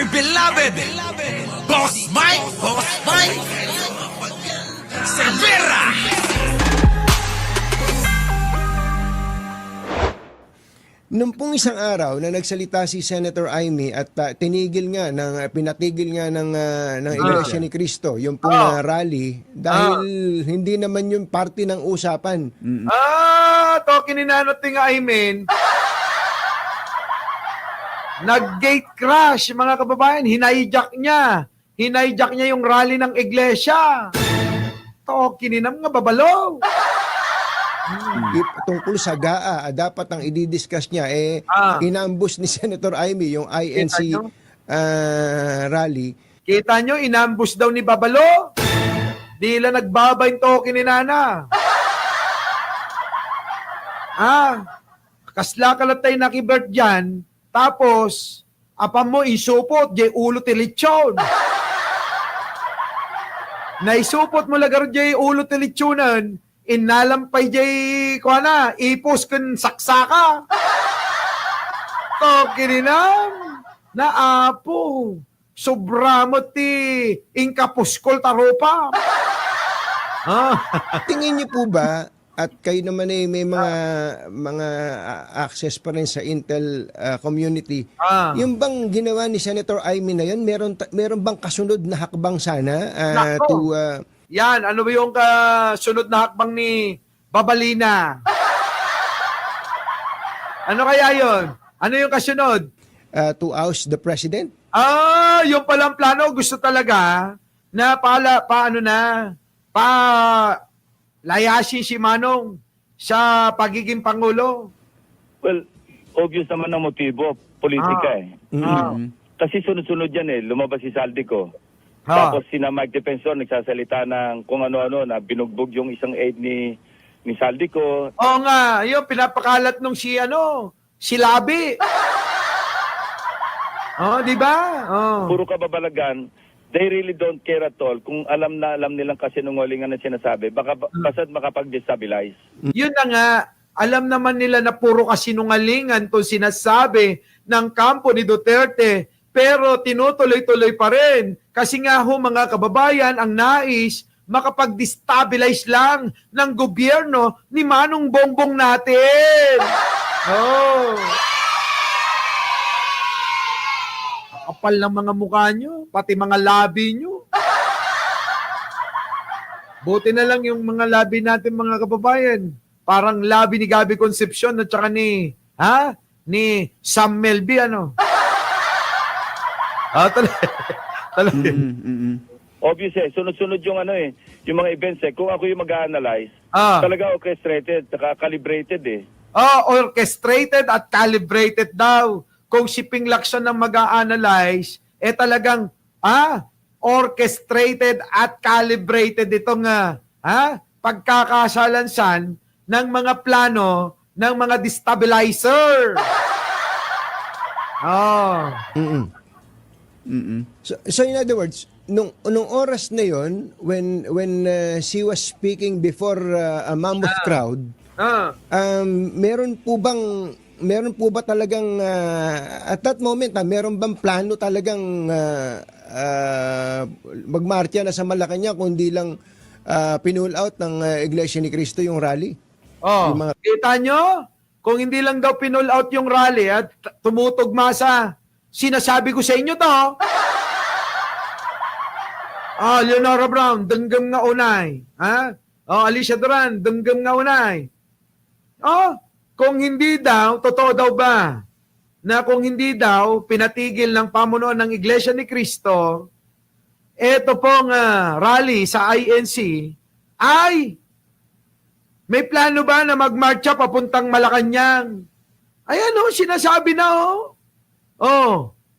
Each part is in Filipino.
dear beloved, Boss Mike, Cervera. Nung pong isang araw na nagsalita si Senator Amy at pinatigil nga ng Iglesia ni Cristo yung pong rally dahil hindi naman yung parte ng usapan. Talking ni Nanot ting Aymin. Nag-gate crash, mga kababayan. Hinayjack niya. Hinayjack niya yung rally ng iglesia. Talking ni mga babalo. Tungkol sa GAA, dapat ang i-discuss niya inambush ni Senator Amy yung INC rally. Kita nyo, inambush daw ni Babalo. Di lang nagbaba yung talking ni Nana. Kasla ka lang tayo nakibert dyan. Tapos, apa mo isupot, jay ulo ti lechon. Naisupot mo lagar jay ulo ti lechonan, inalampay jay, ipos kan saksaka. Tokininam, naapo, sobra mo ti ingkapuskol taropa. Tingin niyo po ba, at kayo naman may mga access pa rin sa Intel community. Yung bang ginawa ni Senator Amy na yun, meron bang kasunod na hakbang sana Yan, ano ba yung kasunod na hakbang ni Babalina? Ano kaya yon? Ano yung kasunod? to oust the president? Yung palang plano, gusto talaga na layasin si Manong sa pagiging Pangulo. Well, obvious naman ang motibo, politika Kasi sunod-sunod yan lumabas si Saldico. Tapos sina Mike Defensor nagsasalita ng kung ano-ano na binugbog yung isang aide ni Saldico. Oo nga, yun, pinapakalat nung si Labi. Di ba? Puro kababalagan. They really don't care at all. Kung alam nilang kasinungalingan na sinasabi, baka basta't makapag-destabilize. Yun na nga, alam naman nila na puro kasinungalingan itong sinasabi ng kampo ni Duterte, pero tinutuloy-tuloy pa rin. Kasi nga mga kababayan, ang nais, makapag-destabilize lang ng gobyerno ni Manong Bongbong natin. Kapal ng mga mukha nyo, pati mga labi nyo. Buti na lang yung mga labi natin, mga kababayan. Parang labi ni Gabby Concepcion at saka ni Sam Melby, talaga. Obvious sunod-sunod yung yung mga events Kung ako yung mag-a-analyze, talaga orchestrated, saka calibrated Orchestrated at calibrated daw. Kung si Ping Lacson ang mag-a-analyze, talagang orchestrated at calibrated itong pagkakasalansan ng mga plano ng mga destabilizer. So in other words, nung oras na yon, when she was speaking before a mammoth crowd, meron po ba talagang at that moment meron bang plano talagang magmarcha na sa Malacanang kundi lang pinull out ng Iglesia ni Cristo yung rally? Kita nyo? Kung hindi lang daw pinull out yung rally at tumutugma sa sinasabi ko sa inyo to. Leonora Brown, denggam nga unay. Alicia Duran, denggam nga unay. Kung hindi daw, totoo daw ba, na kung hindi daw pinatigil ng pamunuan ng Iglesia ni Cristo, eto pong rally sa INC, ay may plano ba na magmarcha papuntang Malacanang? Ayan sinasabi na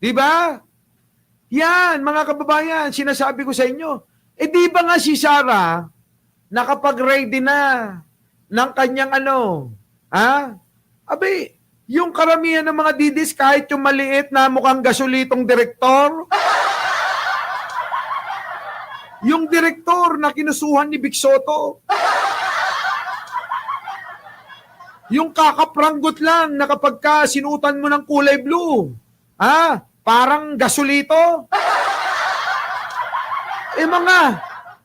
di ba? Yan, mga kababayan, sinasabi ko sa inyo. Di ba nga si Sarah nakapag-ready na ng kanyang yung karamihan ng mga didis, kahit yung maliit na mukhang gasolitong direktor, yung direktor na kinusuhan ni Vic Soto, yung kakapranggot lang na kapag sinutan mo ng kulay blue, parang gasolito.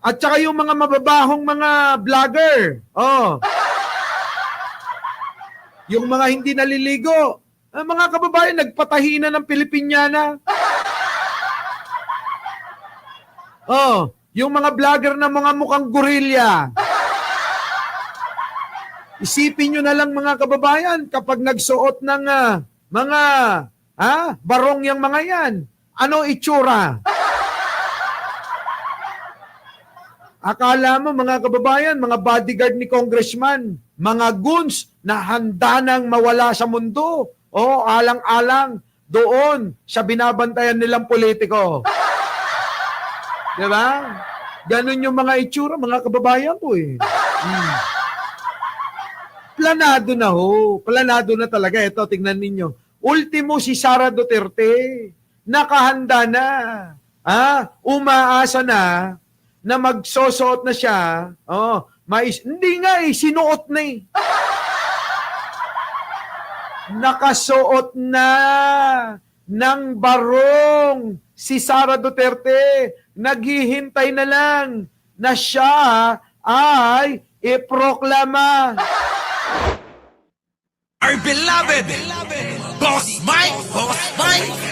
At saka yung mga mababahong mga vlogger. Yung mga hindi naliligo. Mga kababayan, nagpatahi na ng Pilipinyana. Yung mga vlogger na mga mukhang gorilya. Isipin nyo na lang mga kababayan, kapag nagsuot ng mga barong yung mga yan, ano itsura? Akala mo mga kababayan, mga bodyguard ni congressman, mga goons na handa nang mawala sa mundo. Alang-alang doon sa binabantayan nilang politiko. Diba? Ganun yung mga itsura, mga kababayan ko eh. Planado na ho. Planado na talaga. Ito, tingnan ninyo. Ultimo si Sara Duterte. Nakahanda na. Umaasa na magsosuot na siya. Hindi nga sinuot na eh. Nakasuot na ng barong si Sara Duterte. Naghihintay na lang na siya ay iproklama. Our beloved Boss Mike.